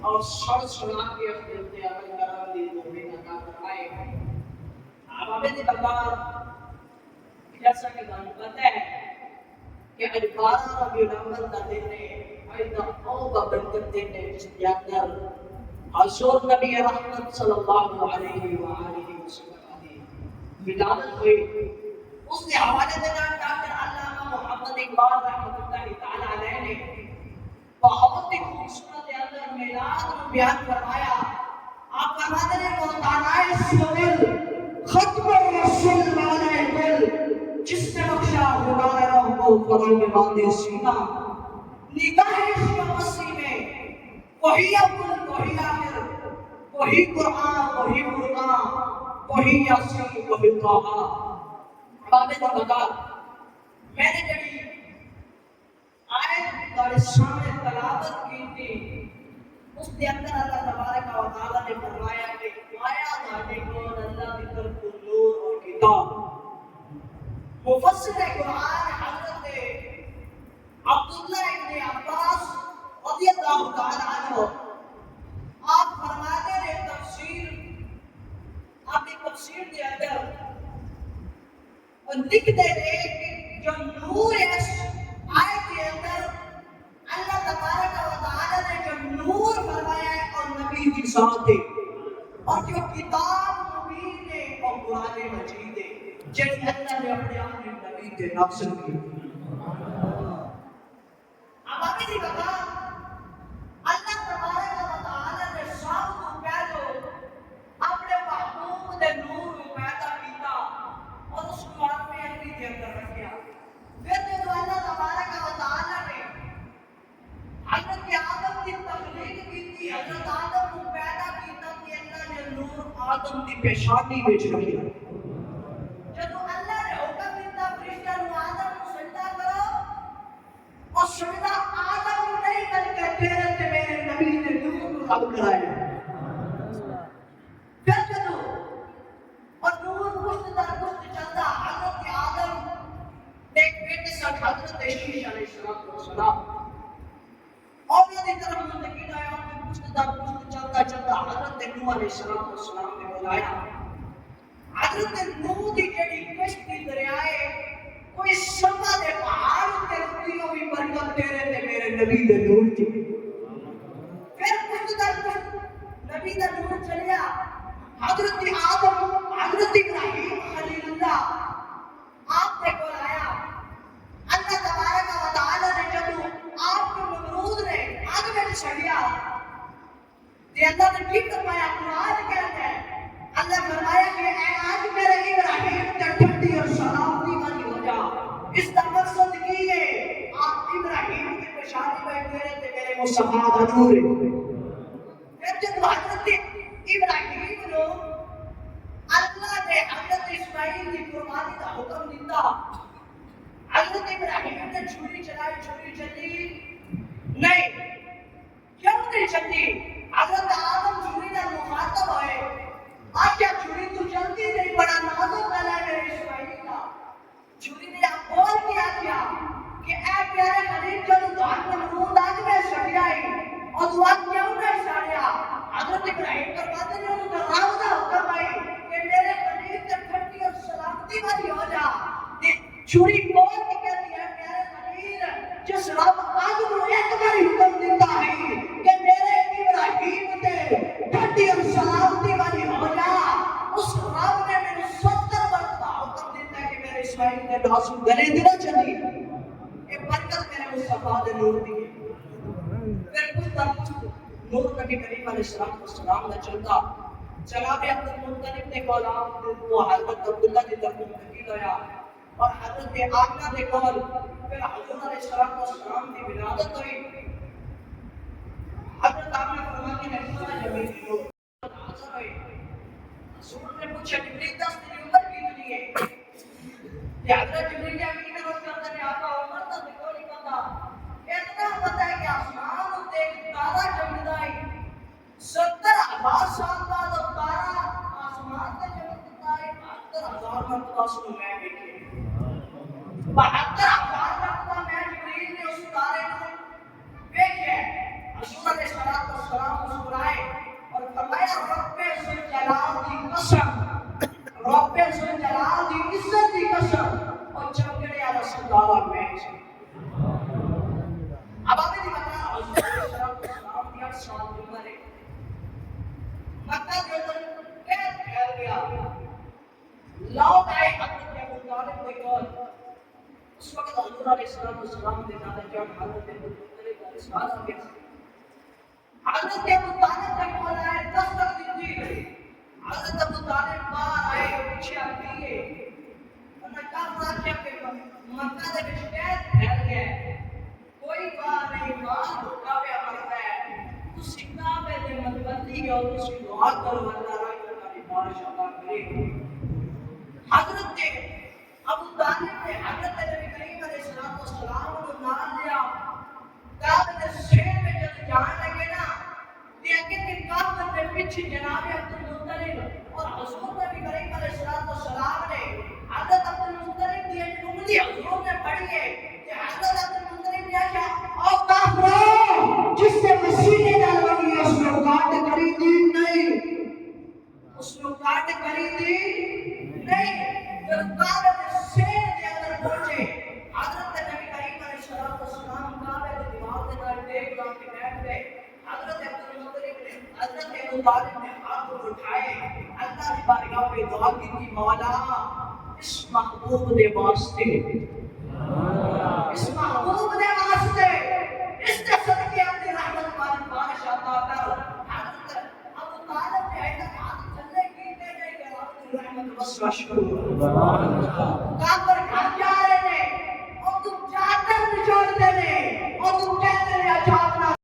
اور سر سنا کے اپنے عمل کرا دی توفیق عطا فرمائے. آپ نے بتا جیسا کہ ہم پتہ ہے کہ اج 12 ربیع الاول کا دن ہے. ایسا او برکت دن ہے جس کے اندر حضور نبی رحمت صلی اللہ علیہ وآلہ وسلم کی ولادت ہوئی. اس کے حوالے سے ڈاکٹر علامہ محمد اقبال رحمۃ اللہ تعالی علیہ نے بہت ہی خوبصورت اندر میلاد کو بیان فرمایا. آپ فرماتے ہیں وہ دانائے سنل ختم رسول والے دل جس نے بخشا خدا رحم کو فضل کے باندے سینہ نگاہ عشق مسیح میں وہی اول وہی آخر وہی قرآن وہی فرقان وہی یاسین وہی طٰہٰ. بابے کا بتا میں نے جبھی آیت اور سامنے تلاوت کی تھی اس کے اندر اللہ تبارک و تعالیٰ نے فرمایا کہ آیا ذاتے کو اللہ کی طرف نور اور کتاب. مفسر قرآن حضرت عبداللہ ابن عباس رضی اللہ تعالیٰ عنہ آپ فرماتے ہیں تفسیر اپنی تفسیر کے اندر لکھتے ہیں جو نور آیت کے اندر اللہ تبارک و تعالیٰ نے جو نور فرمایا ہے اور نبی کی ذات ہے اور جو کتاب مبین ہے اور قرآن مجید ہے جن اللہ نے اپنے آخری نبی کے ناصر کی. اب آگے نہیں بتا اللہ تبارک و تعالیٰ نے سب کو پہلو اپنے محبوب نور کو پیدا کیا اور اس کو اپنے اپنی کے اندر رکھا. پھر جب اللہ تبارک و تعالیٰ نے حضرت آدم کی تخلیق کی تھی حضرت آدم کو پیدا کیا کہ اللہ نے نور آدم کی پیشانی میں رکھا. جب اللہ نے حکم دیا فرشتوں کو آدم کو سجدہ کرو اور سجدہ آدم کو نہیں بلکہ تیرے سے میرے نبی نے نور کو خلق کرایا. پھر جب اور نور پشت در پشت چلتا حضرت آدم نے ایک بیٹے ساتھ حضرت عیسی علیہ السلام اور یہ طرف منتقل آیا اور پشت در پشت چلتا چلتا حضرت نوح علیہ السلام نے بلایا. حضرت نوح کی جڑی کشتی دریائے کوئی سما دے پہاڑ تے رکھی ہوئی برکت تیرے تے میرے نبی دے نور تھی. پھر پشت در پشت نبی دا نور چلیا حضرت آدم حضرت ابراہیم خلیل اللہ آپ نے بلایا. اللہ تبارک و تعالیٰ نے جب آپ کو نمرود نے آگ میں چھڑیا کہ اللہ نے ٹھیک فرمایا قرآن کہتا ہے اللہ فرمایا کہ اے آج میرے ابراہیم تے ٹھنڈی اور سلامتی والی ہو جا. اس کا مقصد کی ہے آپ ابراہیم کی پیشانی میں میرے تے میرے مصطفیٰ دا نور ہے. پھر جب حضرت ابراہیم کو اللہ نے حضرت اسماعیل کی قربانی کا حکم دیتا حضرت ابراہیم نے چھری چلائی چھری چلی نہیں کیوں نہیں چلتی. حضرت آدم چھری نہ مخاطب ہوئے آج کیا چھری تو چلتی نہیں بڑا نازک گلا ہے میرے اسماعیل کا. چھری نے آپ بول کیا کہ اے پیارے خلیل چلو دعا نمرود آج میں سڑ جائی اور دعا کیوں نہیں سڑیا. حضرت ابراہیم فرماتے ہیں انہوں نے راودہ حکم آئی کہ میرے خلیل سے ٹھنڈی اور سلامتی والی ہو جا. چھری بول کے کہتی ہے میرے خلیل جس رب آج کو ایک بار حکم دیتا ہے کہ میرے ابراہیم سے ٹھنڈی اور سلامتی والی ہو جا اس رب نے میرے 70 مرتبہ حکم دیتا ہے کہ میرے اسماعیل نے ڈھاسو گلے دی نہ چلی. یہ برکت میرے مصطفیٰ نے نور دی. پھر کچھ طرح نور نبی کریم علیہ السلام نے چلتا جناب عبد المطلب نے غلام وہ حضرت عبداللہ کی طرف منتقل ہوا اور حضرت آمنہ نے قول پھر حضور علیہ السلام کی ولادت ہوئی. حضرت آمنہ فرماتی ہے کہ جبریل کو حاضر ہوئے. حضور نے پوچھا جبریل 10 دن عمر کتنی ہے کہ حضرت جبریل امین نے عرض کرتا ہے آقا عمر تو کوئی نہیں پتا اتنا پتا ہے کہ آسمان تے ایک تارا جمدا ہے 70,000 سال بعد تارا آسمان تے جمدا ہے 72,000 مرتبہ اس کو میں دیکھے 72,000 مرتبہ میں جبریل نے اس تارے کو دیکھے. حضور علیہ السلام اس سال کی عمر ہے، مکہ کے اندر قید پھیل گیا، لوٹ آئے حضرت ابو طالب کے گھر۔ اس وقت حضور علیہ السلام کے دادا جان حضرت ابو طالب کا رسالہ ہو گیا۔ حضرت ابو طالب نے بولا ہے 10 تک زندگی رہی۔ حضرت ابو طالب باہر آئے، پیچھے آئیے، انہوں نے کہا کہ مکہ دے وچ قید پھیل گیا، کوئی باہر نہیں، مال بھوکا پیا مردا ہے، تسی کعبے دے متولی ہو، تسی دعا کرو اللہ رحمت والی بارش عطا کرے۔ حضرت ابو طالب نے حضرت نبی کریم علیہ السلام کو نال لیا، کعبے دے شہر میں جب جان لگے نا، لیکن کہ کعبے کے پیچھے جناب عبد المطلب اور حضور نبی کریم علیہ السلام نے حضرت عبد المطلب کی ایک انگلی حضور نے پڑھی ہے کہ حضرت عبد المطلب نے کہا او کافرو، جس سے مسیح نے ڈالوانی ہے اس میں کاٹ کری دی نہیں، اس میں کاٹ کری دی نہیں۔ جب کعبے کے شہر کے اندر پہنچے، حضرت نبی کریم علیہ السلام کعبے کی دیوار کے ساتھ ٹیک لا کے بیٹھ گئے۔ حضرت عبد المطلب نے حضرت ابو طالب نے ہاتھ اٹھائے، اللہ کی بارگاہ میں دعا کی تھی، مولا اس محبوب دے واسطے، اس محبوب دے واسطے، اس کے صدقے اپنی رحمت والی بارش عطا کر۔ حضرت ابو طالب نے ایسا ہاتھ چلے کیتے نہیں کہ رحمت بس مشکور